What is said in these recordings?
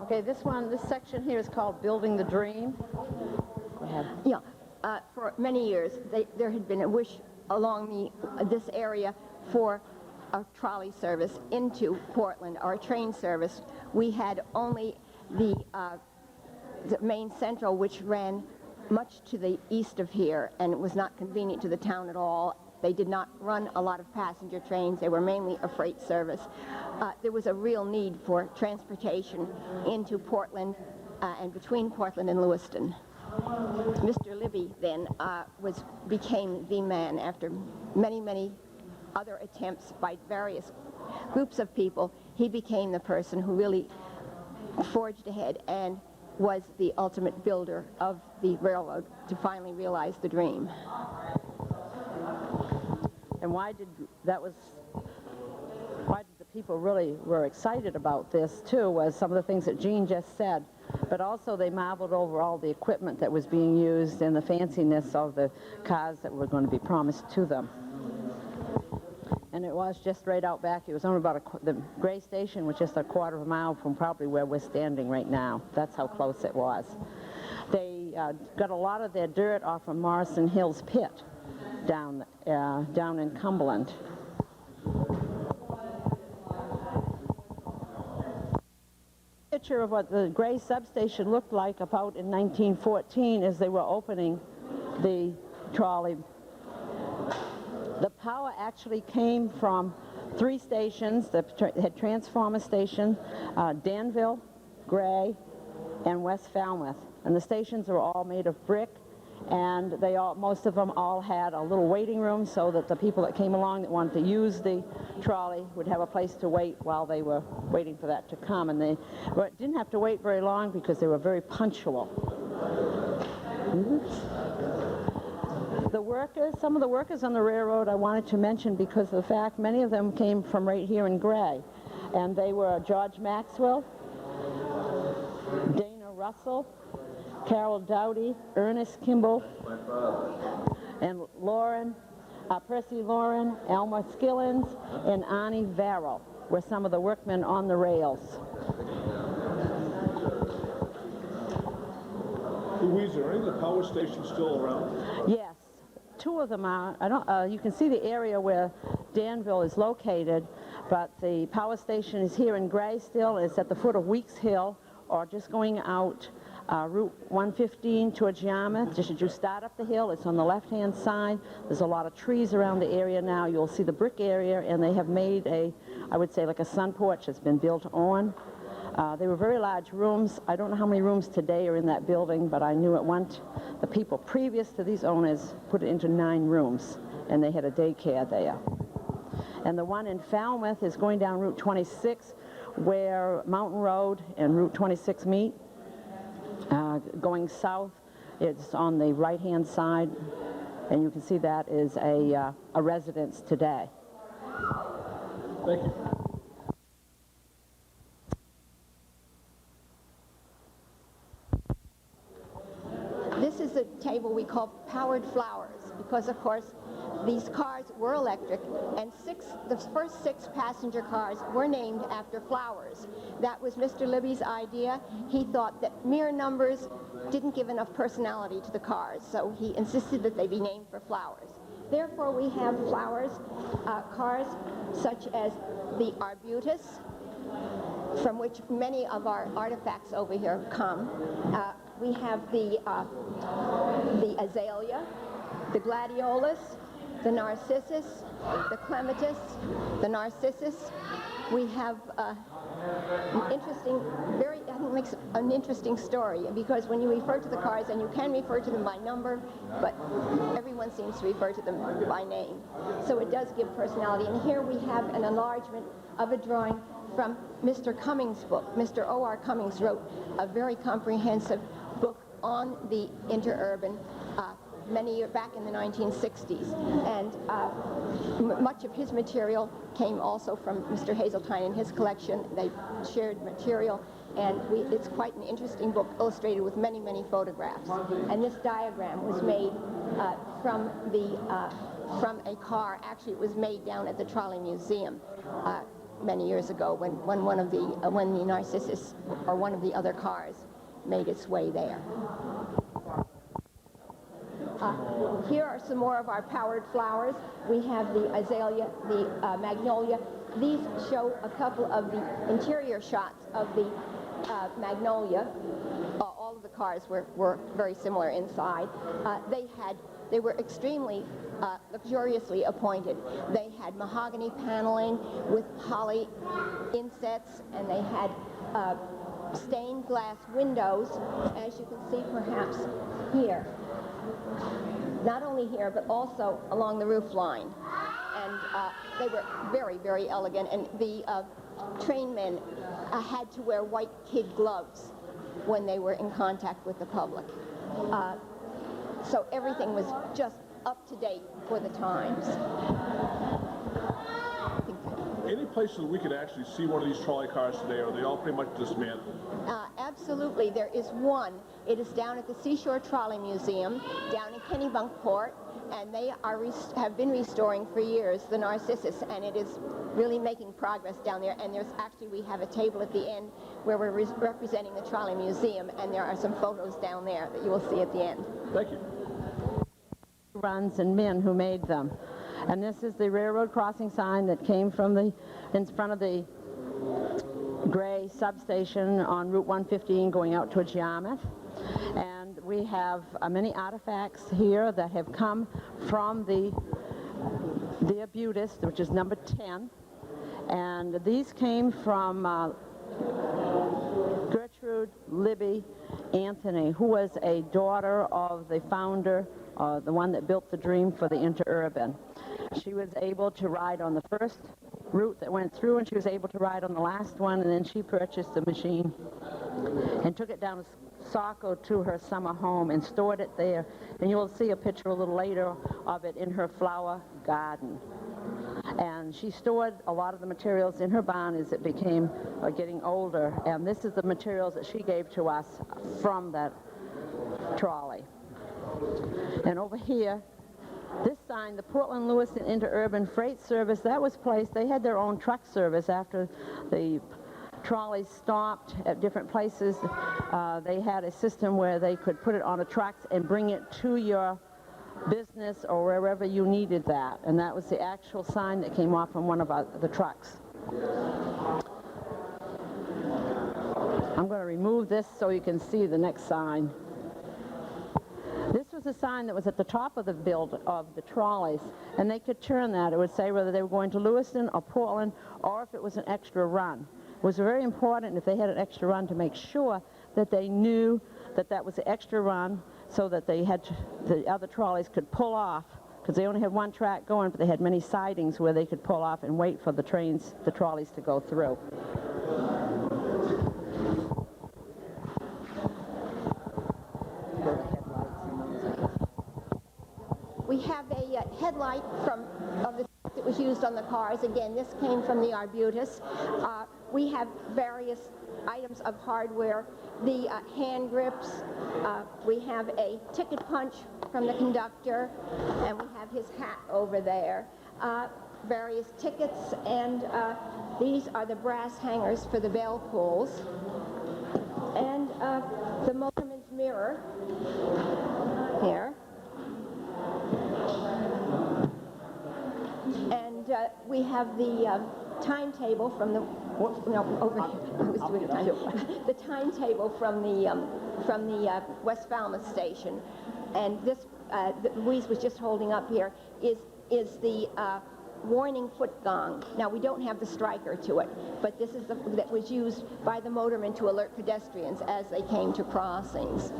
Okay, this section here is called Building the Dream. Go ahead. Yeah, for many years, there had been a wish along this area for a trolley service into Portland, or a train service. We had only the main central, which ran much to the east of here, and it was not convenient to the town at all. They did not run a lot of passenger trains. They were mainly a freight service. There was a real need for transportation into Portland and between Portland and Lewiston. Mr. Libby then became the man after many, many other attempts by various groups of people. He became the person who really forged ahead and was the ultimate builder of the railroad to finally realize the dream. And why did the people really were excited about this too was some of the things that Jean just said, but also they marveled over all the equipment that was being used and the fanciness of the cars that were going to be promised to them. And it was just right out back. It was only about the Gray Station was just a quarter of a mile from probably where we're standing right now. That's how close it was. They got a lot of their dirt off of Morrison Hills Pit down in Cumberland. Picture of what the Gray substation looked like about in 1914 as they were opening the trolley. The power actually came from 3 stations that had transformer station, Danville, Gray, and West Falmouth. And the stations were all made of brick, and most of them all had a little waiting room so that the people that came along that wanted to use the trolley would have a place to wait while they were waiting for that to come. And they didn't have to wait very long because they were very punctual. Some of the workers on the railroad I wanted to mention because of the fact many of them came from right here in Gray. And they were George Maxwell, Dana Russell, Carol Dowdy, Ernest Kimball, and Percy Lauren, Elmer Skillins, and Arnie Varro were some of the workmen on the rails. Louise, are any of the power stations still around? Yes, 2 of them are. You can see the area where Danville is located, but the power station is here in Gray still. It's at the foot of Weeks Hill, or just going out Route 115 towards Yarmouth. Just as you start up the hill, it's on the left-hand side. There's a lot of trees around the area now. You'll see the brick area, and they have made I would say like a sun porch that's been built on. They were very large rooms. I don't know how many rooms today are in that building, but I knew the people previous to these owners put it into 9 rooms, and they had a daycare there. And the one in Falmouth is going down Route 26, where Mountain Road and Route 26 meet. Going south, it's on the right-hand side, and you can see that is a residence today. Thank you. This is a table we call Powered Flowers because, of course, these cars were electric, and the first 6 passenger cars were named after flowers. That was Mr. Libby's idea. He thought that mere numbers didn't give enough personality to the cars, so he insisted that they be named for flowers. Therefore, we have cars such as the Arbutus, from which many of our artifacts over here come. We have the Azalea, the Gladiolus, the Narcissus, the Clematis, the Narcissus. We have I think makes an interesting story, because when you refer to the cars, and you can refer to them by number, but everyone seems to refer to them by name. So it does give personality. And here we have an enlargement of a drawing from Mr. Cummings' book. Mr. O.R. Cummings wrote a very comprehensive book on the Interurban many years back in the 1960s, and much of his material came also from Mr. Hazeltine in his collection. They shared material, and it's quite an interesting book, illustrated with many, many photographs. And this diagram was made from a car. Actually, it was made down at the Trolley Museum. many years ago when when the Narcissus or one of the other cars made its way there. Here are some more of our powered flowers. We have the azalea, the magnolia. These show a couple of the interior shots of the magnolia. All of the cars were very similar inside. They were extremely luxuriously appointed. They had mahogany paneling with holly insets, and they had stained glass windows, as you can see perhaps here. Not only here, but also along the roof line. And they were very, very elegant, and the trainmen had to wear white kid gloves when they were in contact with the public. So everything was just up to date for the times. Any places we could actually see one of these trolley cars today, or are they all pretty much dismantled? Absolutely. There is one. It is down at the Seashore Trolley Museum, down in Kennebunkport, and they have been restoring for years the Narcissus, and it is really making progress down there. And we have a table at the end where we're representing the Trolley Museum, and there are some photos down there that you will see at the end. Thank you. Runs and men who made them. And this is the railroad crossing sign that came from in front of the Gray substation on Route 115 going out towards Yarmouth. And we have many artifacts here that have come from the Arbutus, which is number 10. And these came from Gertrude Libby Anthony, who was a daughter of the founder, the one that built the dream for the Interurban. She was able to ride on the first route that went through, and she was able to ride on the last one, and then she purchased the machine and took it down to Saco to her summer home and stored it there. And you will see a picture a little later of it in her flower garden. And she stored a lot of the materials in her barn as it became getting older, and this is the materials that she gave to us from that trolley. And over here, this sign, the Portland Lewiston Interurban Freight Service, that was placed. They had their own truck service after the trolleys stopped at different places. They had a system where they could put it on a truck and bring it to your business or wherever you needed that. And that was the actual sign that came off from one of the trucks. I'm going to remove this so you can see the next sign. This was a sign that was at the top of the build of the trolleys, and they could turn that. It would say whether they were going to Lewiston or Portland, or if it was an extra run. It was very important if they had an extra run to make sure that they knew that that was an extra run, so that they had the other trolleys could pull off, because they only had one track going, but they had many sidings where they could pull off and wait for the trolleys to go through. We have a headlight of the that was used on the cars. Again, this came from the Arbutus. We have various items of hardware, the hand grips. We have a ticket punch from the conductor, and we have his hat over there. Various tickets, and these are the brass hangers for the bell pulls. And the motorman's mirror here. And we have the timetable from the the timetable from the West Falmouth station, and this that Louise was just holding up here is the warning foot gong. Now, we don't have the striker to it, but this is that was used by the motorman to alert pedestrians as they came to crossings.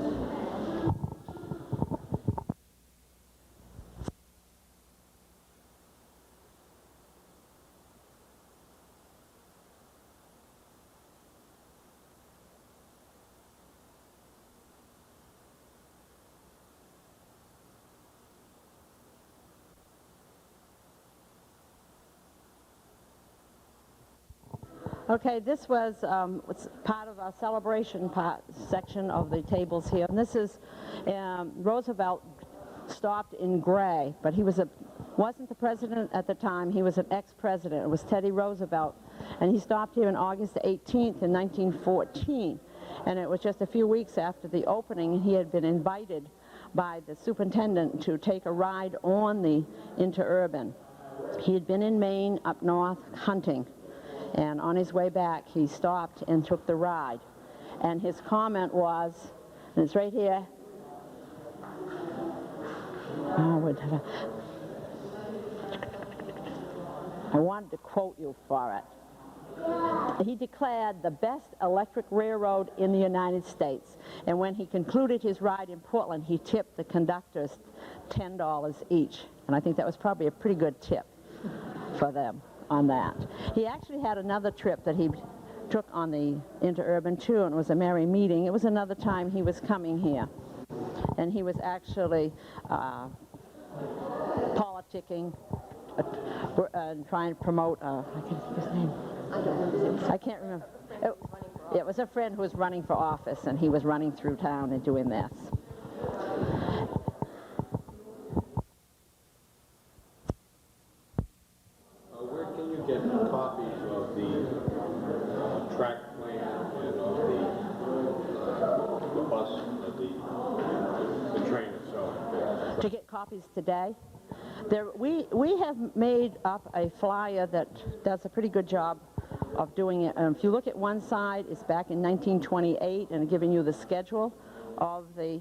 Okay, this was part of our celebration section of the tables here. And this is Roosevelt stopped in Gray, but he wasn't the president at the time. He was an ex-president. It was Teddy Roosevelt And he stopped here on August 18th in 1914. And it was just a few weeks after the opening, he had been invited by the superintendent to take a ride on the Interurban. He had been in Maine up north hunting, and on his way back he stopped and took the ride. And his comment was, and it's right here, I wanted to quote you for it. He declared the best electric railroad in the United States. And when he concluded his ride in Portland, he tipped the conductors $10 each. And I think that was probably a pretty good tip for them on that. He actually had another trip that he took on the Interurban too, and it was a merry meeting. It was another time he was coming here. And he was actually politicking and trying to promote, I can't think of his name. I can't remember. It was a friend who was running for office, and he was running through town and doing this. Where can you get copies of the track plan and of the bus, of the train itself? To get copies today, we have made up a flyer that does a pretty good job of doing it. If you look at one side, it's back in 1928 and giving you the schedule of the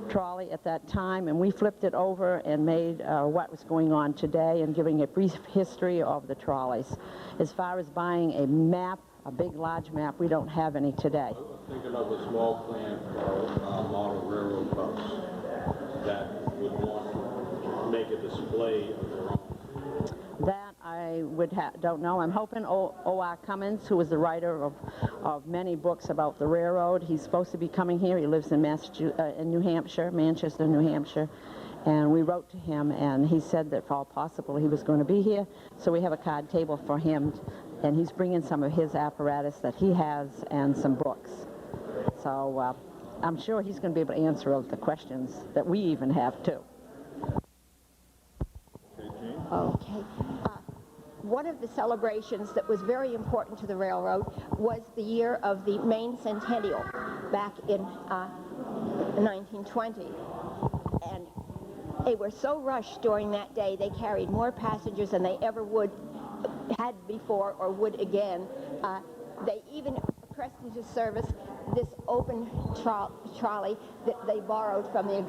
trolley at that time, and we flipped it over and made what was going on today and giving a brief history of the trolleys. As far as buying a map, a big large map, we don't have any today. I was thinking of a small plan for a model railroad bus that would want to make a display of their own. That I don't know. I'm hoping O.R. Cummins, who is the writer of many books about the railroad, he's supposed to be coming here. He lives in New Hampshire, Manchester, New Hampshire. And we wrote to him, and he said that if all possible he was going to be here. So we have a card table for him, and he's bringing some of his apparatus that he has and some books. So I'm sure he's going to be able to answer all the questions that we even have, too. Okay. One of the celebrations that was very important to the railroad was the year of the Maine Centennial back in 1920. And they were so rushed during that day, they carried more passengers than they ever had before or would again. They even pressed into service this open trolley that they borrowed from the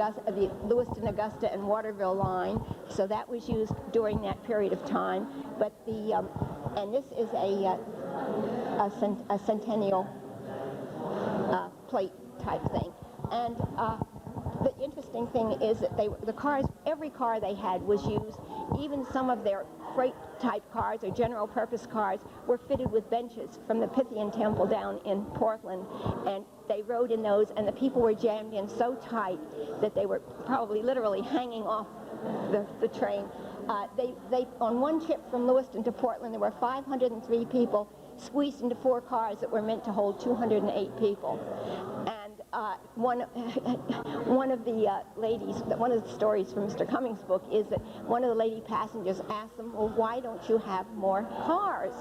Lewiston, Augusta, and Waterville line. So that was used during that period of time. But and this is a centennial plate type thing. And the interesting thing is that every car they had was used. Even some of their freight type cars or general purpose cars were fitted with benches from the Pythian Temple down in Portland, and they rode in those, and the people were jammed in so tight that they were probably literally hanging off the train. They on one trip from Lewiston to Portland, there were 503 people squeezed into 4 cars that were meant to hold 208 people. And one of the ladies, one of the stories from Mr. Cummings' book is that one of the lady passengers asked them, well, why don't you have more cars?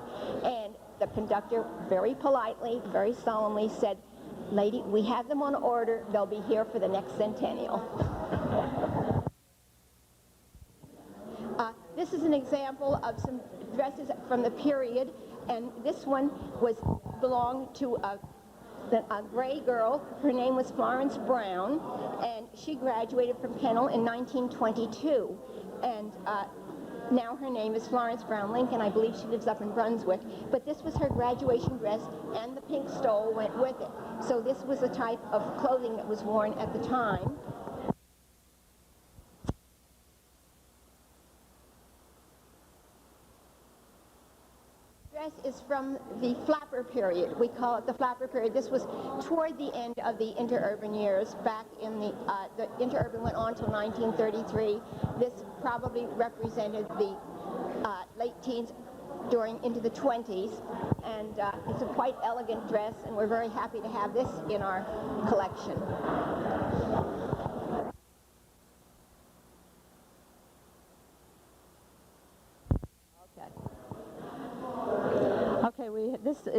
And the conductor very politely, very solemnly said, lady, we have them on order. They'll be here for the next centennial. This is an example of some dresses from the period, and this one belonged to a gray girl. Her name was Florence Brown, and she graduated from Pennell in 1922. And now her name is Florence Brown Lincoln. I believe she lives up in Brunswick. But this was her graduation dress, and the pink stole went with it. So this was the type of clothing that was worn at the time. Is from the flapper period. We call it the flapper period. This was toward the end of the Interurban years. Back in the Interurban went on till 1933. This probably represented the late teens into the 20s, and it's a quite elegant dress, and we're very happy to have this in our collection.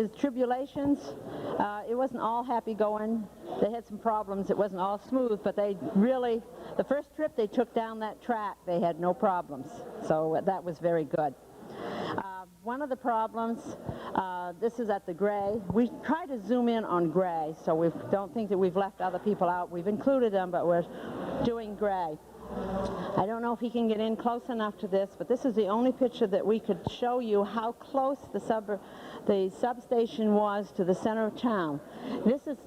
is tribulations. It wasn't all happy going. They had some problems. It wasn't all smooth, but they really, the first trip they took down that track, they had no problems. So that was very good. One of the problems, this is at the Gray. We try to zoom in on Gray, so we don't think that we've left other people out. We've included them, but we're doing Gray. I don't know if he can get in close enough to this, but this is the only picture that we could show you how close the substation was to the center of town. This is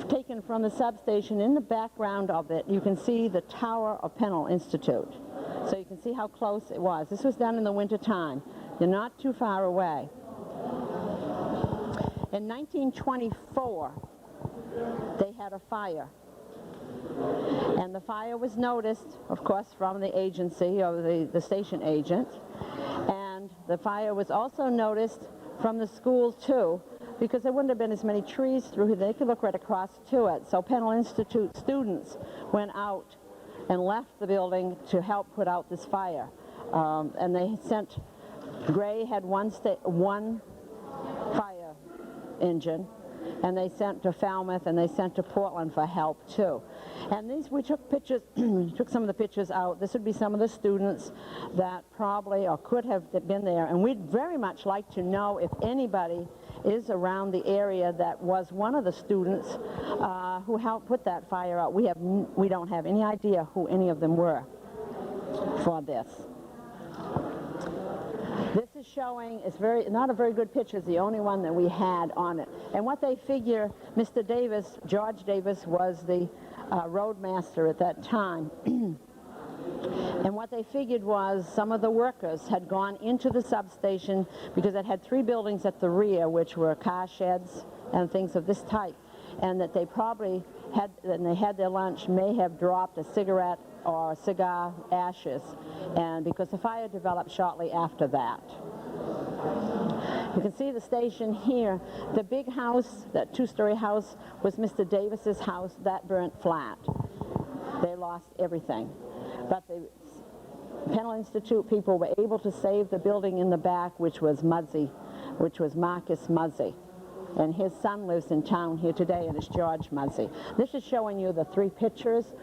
taken from the substation. In the background of it, you can see the tower of Pennell Institute. So you can see how close it was. This was done in the winter time. You're not too far away. In 1924, they had a fire. And the fire was noticed, of course, from the agency, or the station agent. And the fire was also noticed from the school, too, because there wouldn't have been as many trees through here. They could look right across to it. So Pennell Institute students went out and left the building to help put out this fire. And they sent, Gray had one fire engine, and they sent to Falmouth, and they sent to Portland for help too. And these, we took pictures, took some of the pictures out. This would be some of the students that probably or could have been there. And we'd very much like to know if anybody is around the area that was one of the students who helped put that fire out. We don't have any idea who any of them were for this. This is showing, it's not a very good picture, it's the only one that we had on it. And what they figure, Mr. Davis, George Davis, was the roadmaster at that time. And what they figured was some of the workers had gone into the substation because it had 3 buildings at the rear, which were car sheds and things of this type. And that they probably had, when they had their lunch, may have dropped a cigarette or cigar ashes, and because the fire developed shortly after that. You can see the station here. The big house, that 2-story house, was Mr. Davis's house. That burnt flat. They lost everything. But the Pennell Institute people were able to save the building in the back, which was Muzzy, which was Marcus Muzzy. And his son lives in town here today, and it's George Muzzy. This is showing you the 3 pictures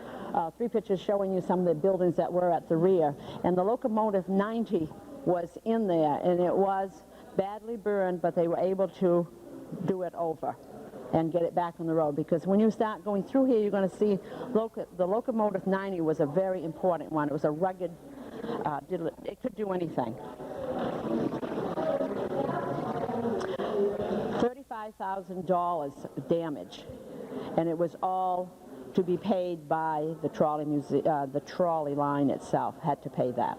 showing you some of the buildings that were at the rear. And the locomotive 90 was in there, and it was badly burned, but they were able to do it over and get it back on the road. Because when you start going through here, you're going to see the locomotive 90 was a very important one. It was a rugged, it could do anything. $35,000 damage, and it was all to be paid by the trolley line itself. Had to pay that.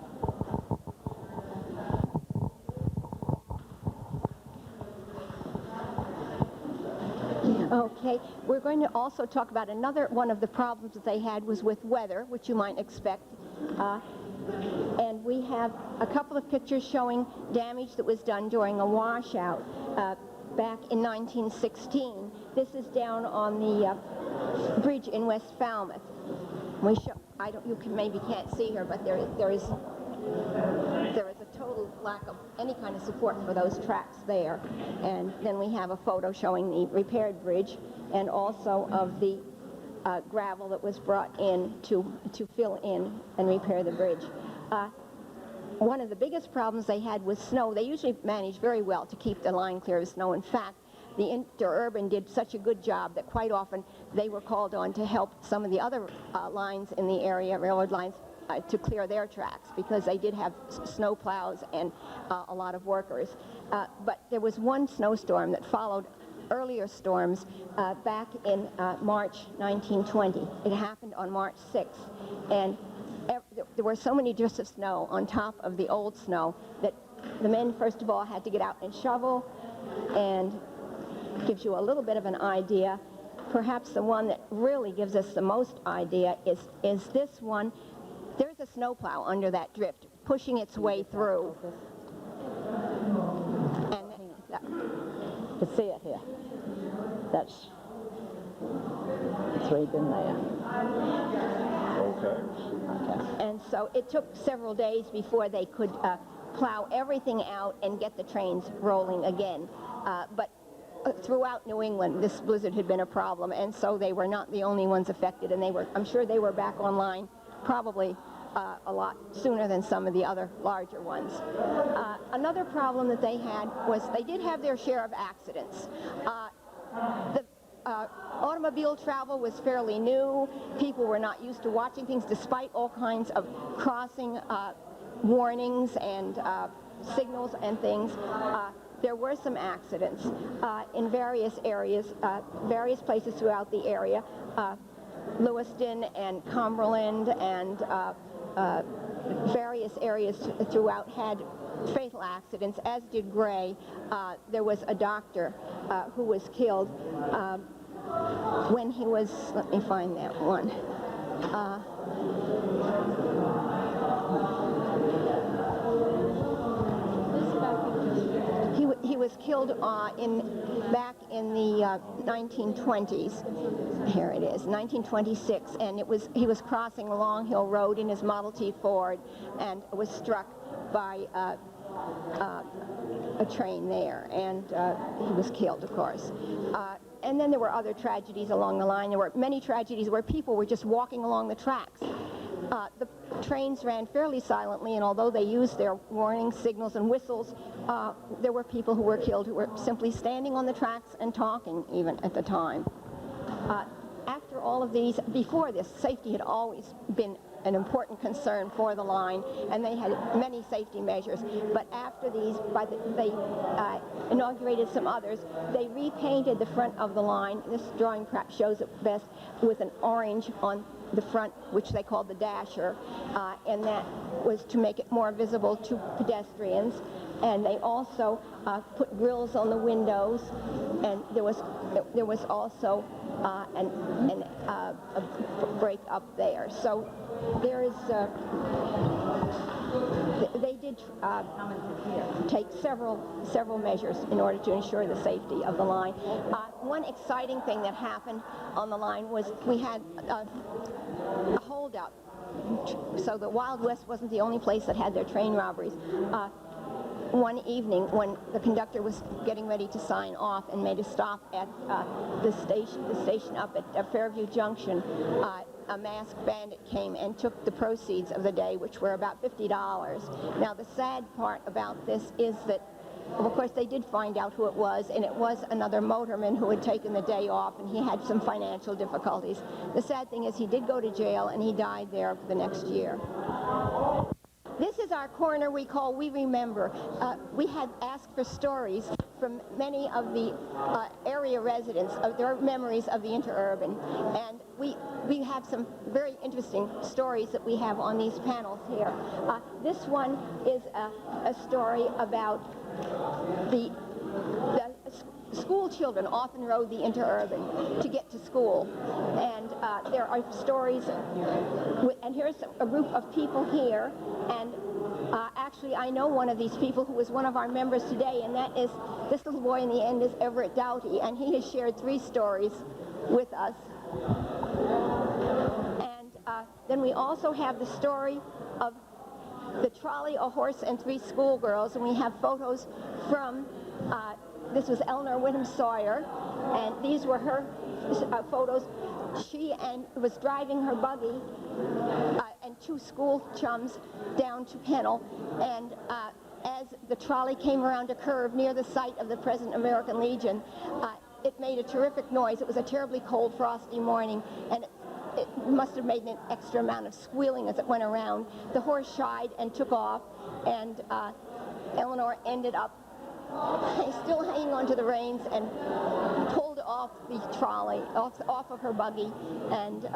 Okay, we're going to also talk about another one of the problems that they had was with weather, which you might expect. And we have a couple of pictures showing damage that was done during a washout back in 1916. This is down on the bridge in West Falmouth. We show, maybe can't see her, but there is a total lack of any kind of support for those tracks there. And then we have a photo showing the repaired bridge and also of the gravel that was brought in to fill in and repair the bridge. One of the biggest problems they had was snow. They usually manage very well to keep the line clear of snow. In fact, the Interurban did such a good job that quite often they were called on to help some of the other lines in the area, railroad lines, to clear their tracks, because they did have snow plows and a lot of workers. But there was one snowstorm that followed earlier storms back in March 1920. It happened on March 6th, and there were so many drifts of snow on top of the old snow that the men, first of all, had to get out and shovel, and gives you a little bit of an idea. Perhaps the one that really gives us the most idea is this one. There's a snowplow under that drift, pushing its way through. And to see it here. It's right in there. Okay. And so it took several days before they could plow everything out and get the trains rolling again. But throughout New England, this blizzard had been a problem, and so they were not the only ones affected, and I'm sure they were back online probably a lot sooner than some of the other larger ones. Another problem that they had was they did have their share of accidents. The automobile travel was fairly new. People were not used to watching things despite all kinds of crossing warnings and signals and things. There were some accidents in various areas, various places throughout the area. Lewiston and Cumberland and various areas throughout had fatal accidents, as did Gray. There was a doctor who was killed when he was, let me find that one. He was killed back in the 1920s. Here it is, 1926, and he was crossing a Long Hill Road in his Model T Ford and was struck by a train there, and he was killed, of course. And then there were other tragedies along the line. There were many tragedies where people were just walking along the tracks. The trains ran fairly silently, and although they used their warning signals and whistles, there were people who were killed who were simply standing on the tracks and talking even at the time. After all of these, before this, safety had always been an important concern for the line, and they had many safety measures. But after these, they inaugurated some others. They repainted the front of the line. This drawing perhaps shows it best, with an orange on the front, which they called the dasher, and that was to make it more visible to pedestrians. And they also put grills on the windows, and there was also a break up there. So there is they did take several measures in order to ensure the safety of the line. One exciting thing that happened on the line was we had a holdup. So the Wild West wasn't the only place that had their train robberies. One evening, when the conductor was getting ready to sign off and made a stop at the station up at Fairview Junction, a masked bandit came and took the proceeds of the day, which were about $50. Now, the sad part about this is that, of course, they did find out who it was, and it was another motorman who had taken the day off, and he had some financial difficulties. The sad thing is he did go to jail, and he died there the next year. This is our corner we call We Remember. We had asked for stories from many of the area residents of their memories of the Interurban, and we have some very interesting stories that we have on these panels here. This one is a story about the school children often rode the Interurban to get to school, and there are stories, and here's a group of people here, and actually I know one of these people who is one of our members today, and that is, this little boy in the end is Everett Doughty, and he has shared 3 stories with us. And then we also have the story of the trolley, a horse, and 3 schoolgirls, and we have photos from this was Eleanor Whittam Sawyer, and these were her photos. She was driving her buggy and 2 school chums down to Pennell, and as the trolley came around a curve near the site of the present American Legion, it made a terrific noise. It was a terribly cold, frosty morning, and it must have made an extra amount of squealing as it went around. The horse shied and took off, and Eleanor ended up still hanging onto the reins and pulled off the trolley, off of her buggy, and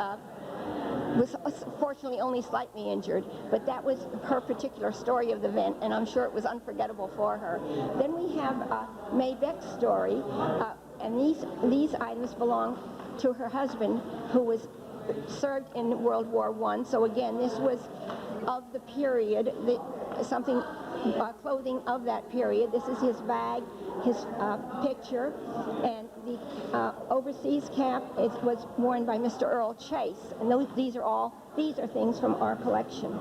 was fortunately only slightly injured. But that was her particular story of the event, and I'm sure it was unforgettable for her. Then we have May Beck's story, and these items belong to her husband, who was served in World War I. So again, this was of the period, clothing of that period. This is his bag, his picture, and the overseas cap was worn by Mr. Earl Chase. And these are things from our collection.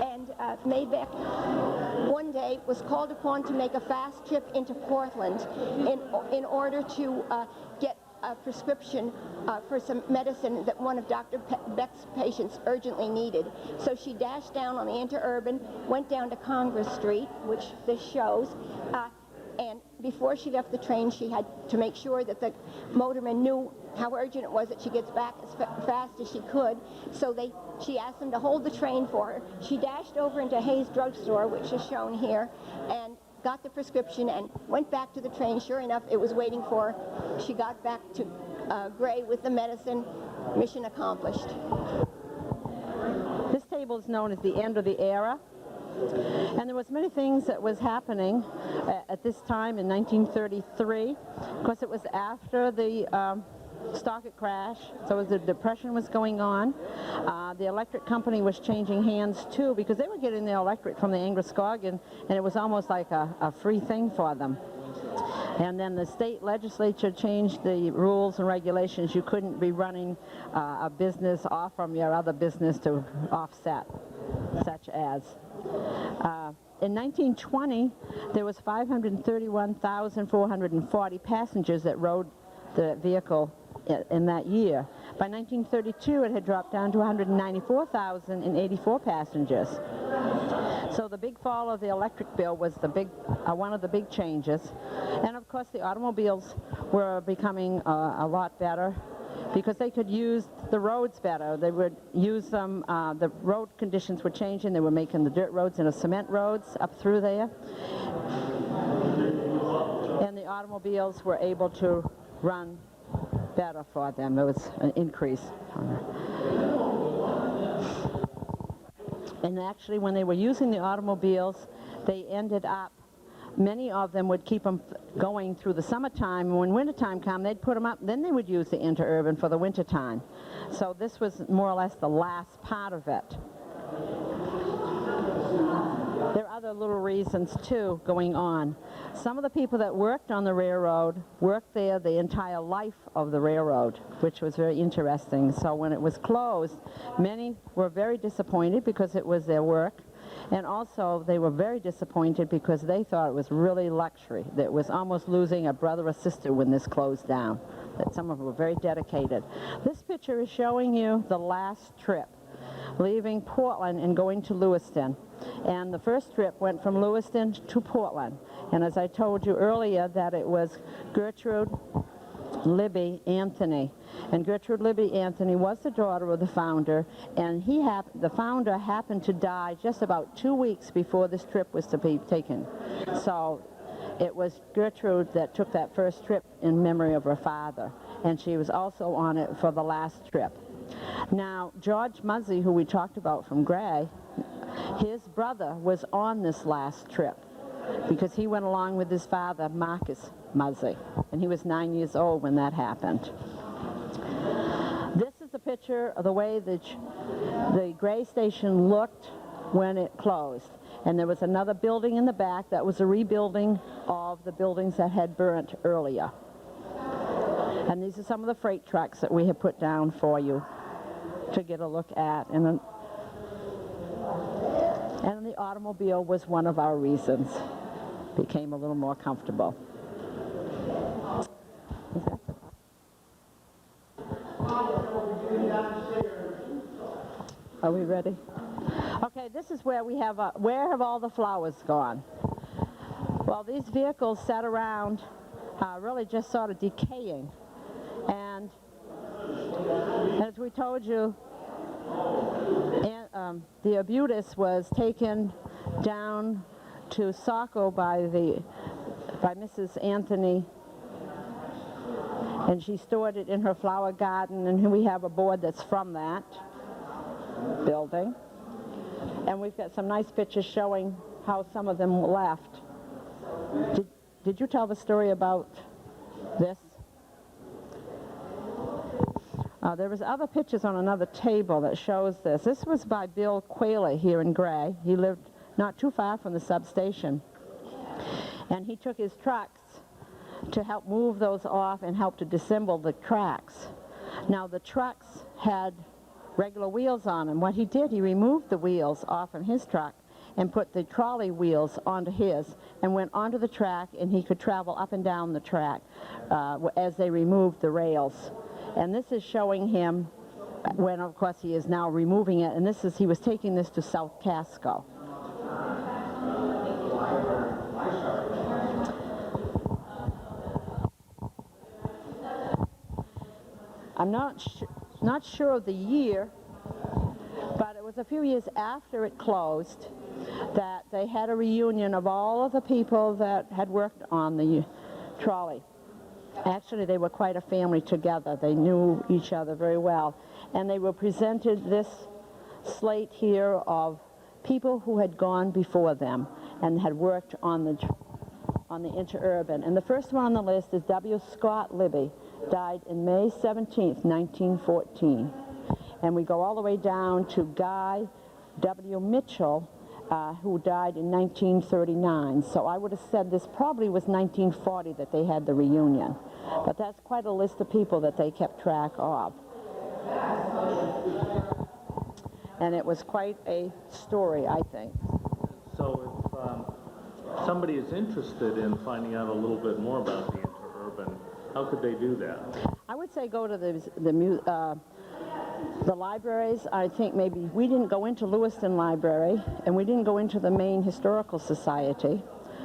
And Maybeck one day was called upon to make a fast trip into Portland in order to get a prescription for some medicine that one of Dr. Beck's patients urgently needed. So she dashed down on the Interurban, went down to Congress Street, which this shows, and before she left the train, she had to make sure that the motorman knew how urgent it was that she gets back as fast as she could. So she asked them to hold the train for her. She dashed over into Hayes Drugstore, which is shown here, and got the prescription and went back to the train. Sure enough, it was waiting for her. She got back to Gray with the medicine. Mission accomplished. This table is known as the end of the era. And there was many things that was happening at this time in 1933. Of course, it was after the stock crash, so the Depression was going on. The electric company was changing hands too, because they were getting their electric from the Androscoggin, and it was almost like a free thing for them. And then the state legislature changed the rules and regulations. You couldn't be running a business off from your other business to offset, such as. In 1920, there was 531,440 passengers that rode the vehicle in that year. By 1932, it had dropped down to 194,084 passengers. So the big fall of the electric bill was one of the big changes. And of course, the automobiles were becoming a lot better, because they could use the roads better. They would use them, the road conditions were changing. They were making the dirt roads into cement roads up through there. And the automobiles were able to run better for them. There was an increase. And actually, when they were using the automobiles, they ended up, many of them would keep them going through the summertime, and when wintertime came, they'd put them up, then they would use the Interurban for the wintertime. So this was more or less the last part of it. There are other little reasons, too, going on. Some of the people that worked on the railroad worked there the entire life of the railroad, which was very interesting. So when it was closed, many were very disappointed because it was their work. And also, they were very disappointed because they thought it was really luxury. That it was almost losing a brother or sister when this closed down. That some of them were very dedicated. This picture is showing you the last trip, leaving Portland and going to Lewiston. And the first trip went from Lewiston to Portland. And as I told you earlier, that it was Gertrude Libby Anthony. And Gertrude Libby Anthony was the daughter of the founder, and the founder happened to die just about 2 weeks before this trip was to be taken. So it was Gertrude that took that first trip in memory of her father, and she was also on it for the last trip. Now, George Muzzy, who we talked about from Gray, his brother was on this last trip, because he went along with his father, Marcus Muzzy, and he was 9 years old when that happened. This is a picture of the way the Gray station looked when it closed. And there was another building in the back that was a rebuilding of the buildings that had burnt earlier. And these are some of the freight trucks that we have put down for you to get a look at. And the automobile was one of our reasons. Became a little more comfortable. Are we ready? Okay, this is where we have, where have all the flowers gone? Well, these vehicles sat around really just sort of decaying. And as we told you, the Arbutus was taken down to Saco by Mrs. Anthony, and she stored it in her flower garden, and here we have a board that's from that building. And we've got some nice pictures showing how some of them left. Did you tell the story about this? There was other pictures on another table that shows this. This was by Bill Quayle here in Gray. He lived not too far from the substation. And he took his trucks to help move those off and help to disassemble the tracks. Now the trucks had regular wheels on them. What he did, he removed the wheels off of his truck and put the trolley wheels onto his and went onto the track, and he could travel up and down the track as they removed the rails. And this is showing him when, of course, he is now removing it, and he was taking this to South Casco. I'm not sure of the year, but it was a few years after it closed that they had a reunion of all of the people that had worked on the trolley. Actually, they were quite a family together. They knew each other very well. And they were presented this slate here of people who had gone before them and had worked on the Interurban. And the first one on the list is W. Scott Libby, died in May 17th, 1914. And we go all the way down to Guy W. Mitchell, who died in 1939. So I would have said this probably was 1940 that they had the reunion. But that's quite a list of people that they kept track of. And it was quite a story, I think. So if somebody is interested in finding out a little bit more about the Interurban, how could they do that? I would say go to the libraries. I think maybe we didn't go into Lewiston Library, and we didn't go into the Maine Historical Society.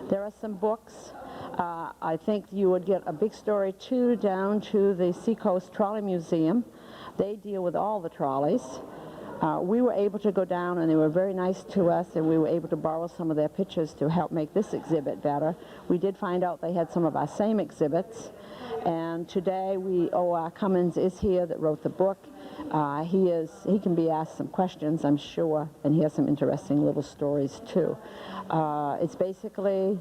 There are some books. I think you would get a big story, too, down to the Seacoast Trolley Museum. They deal with all the trolleys. We were able to go down, and they were very nice to us, and we were able to borrow some of their pictures to help make this exhibit better. We did find out they had some of our same exhibits, and today O.R. Cummins is here that wrote the book. He can be asked some questions, I'm sure, and he has some interesting little stories, too. It's basically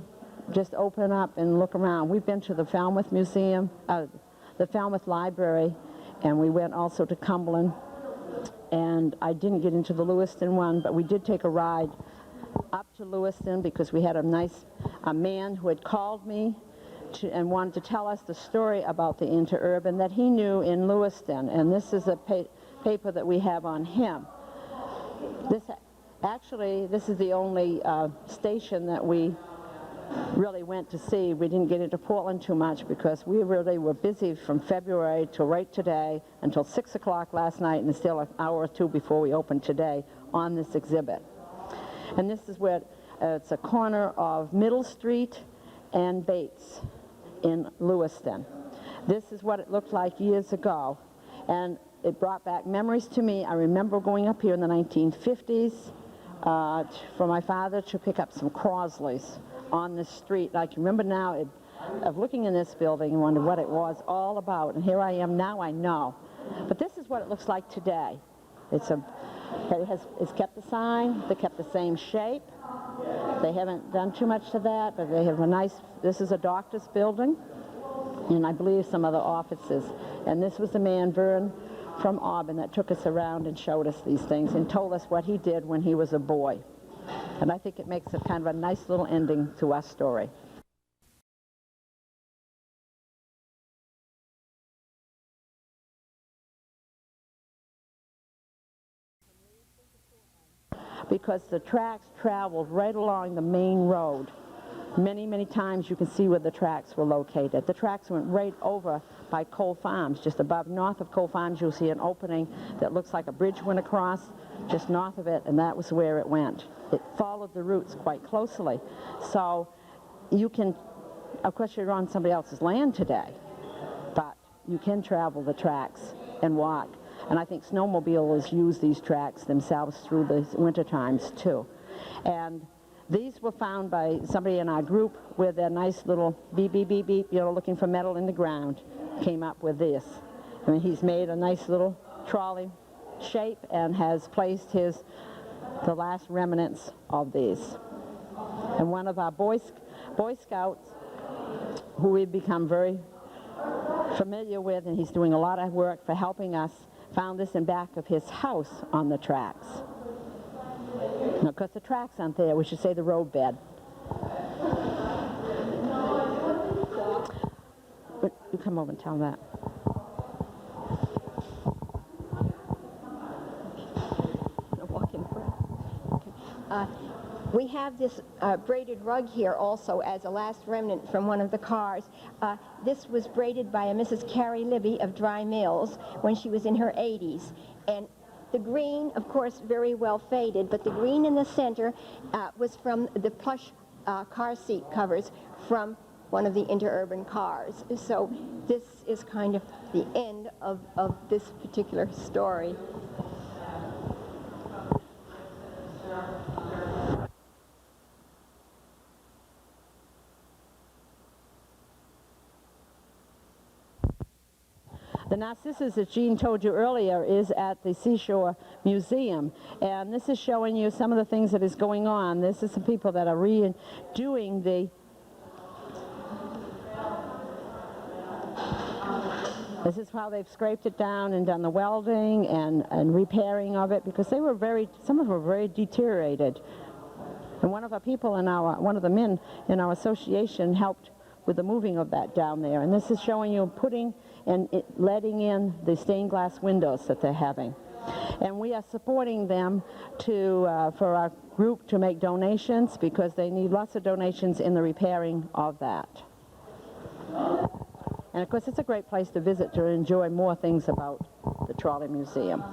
just open up and look around. We've been to the Falmouth Museum, the Falmouth Library, and we went also to Cumberland. And I didn't get into the Lewiston one, but we did take a ride up to Lewiston because we had a man who had called me and wanted to tell us the story about the Interurban that he knew in Lewiston. And this is a paper that we have on him. This is the only station that we really went to see. We didn't get into Portland too much because we really were busy from February to right today until 6 o'clock last night, and still an hour or two before we opened today on this exhibit. And this is where it's a corner of Middle Street and Bates in Lewiston. This is what it looked like years ago, and it brought back memories to me. I remember going up here in the 1950s for my father to pick up some Crosleys on the street. I can remember now of looking in this building and wondering what it was all about, and here I am now, I know. But this is what it looks like today. It's kept the sign, they kept the same shape. They haven't done too much to that, but they have this is a doctor's building, and I believe some other offices. And this was the man, Vern, from Auburn, that took us around and showed us these things and told us what he did when he was a boy. And I think it makes it kind of a nice little ending to our story. Because the tracks traveled right along the main road. Many, many times you can see where the tracks were located. The tracks went right over by Cole Farms. Just north of Cole Farms, you'll see an opening that looks like a bridge went across just north of it, and that was where it went. It followed the routes quite closely. So you can, of course you're on somebody else's land today, but you can travel the tracks and walk. And I think snowmobiles use these tracks themselves through the winter times too. And these were found by somebody in our group with a nice little beep, beep, beep, beep, looking for metal in the ground, came up with this. And he's made a nice little trolley shape and has placed the last remnants of these. And one of our Boy Scouts, who we've become very familiar with, and he's doing a lot of work for helping us, found this in back of his house on the tracks. Now, because the tracks aren't there, we should say the roadbed. But you come over and tell that. We have this braided rug here also as a last remnant from one of the cars. This was braided by a Mrs. Carrie Libby of Dry Mills when she was in her 80s. And the green, of course, very well faded, but the green in the center was from the plush car seat covers from one of the Interurban cars. So this is kind of the end of this particular story. The Narcissus that Jean told you earlier is at the Seashore Museum, and this is showing you some of the things that is going on. This is some people that are redoing the This is how they've scraped it down and done the welding and repairing of it, because they were some of them were very deteriorated. And one of the men in our association helped with the moving of that down there. And this is showing you putting and letting in the stained glass windows that they're having. And we are supporting them for our group to make donations, because they need lots of donations in the repairing of that. And of course, it's a great place to visit to enjoy more things about the Trolley Museum.